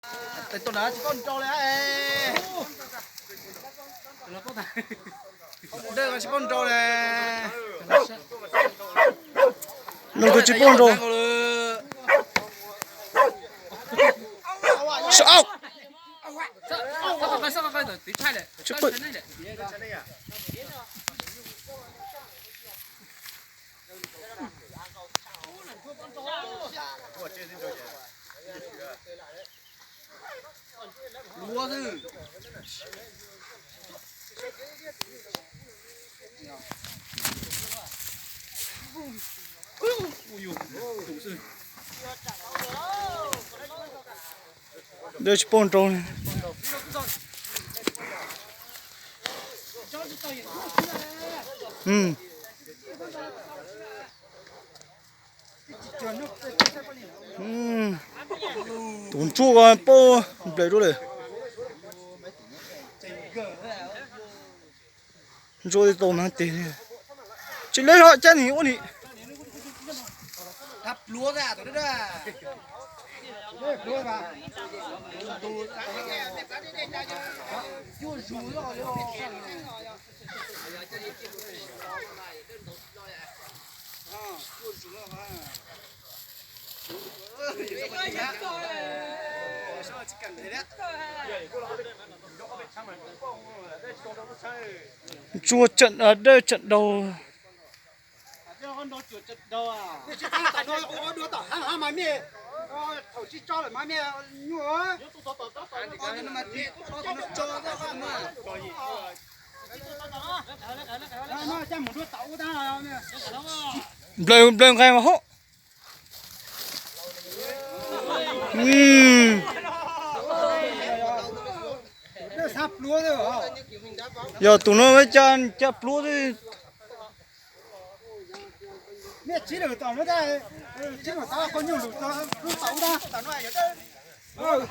Tôi nói con trâu đấy. Đây là con trâu này. Nông cái chip bông rồi. Sao? Chip bông. Lúa chứ. Đây chip bông rồi. Tốn chua con po lấy rồi đấy. Rồi tốn hàng tiền. Chỉ lấy họ chân thì ổn đi. Thắp lúa ra tôi đó. Lúa vào. Chua trận ở đây trận đầu. Con đó chuột trận đầu à? Nó đứa tỏ hàng mà mẹ. Thầu chi cho lại mà mẹ nhúa. Con nó mà đi, nó cho ra con mà. Nó chăm một đứa tàu ta nào nè. Lên ngay mà hốt. Nó sắp lúa rồi hả? Giờ tụi nó mới chắp lúa thì Mẹ chỉ được tàu nó ra. Chỉ mà tao có nhiều lúa tàu ta. Tao nói vậy đó.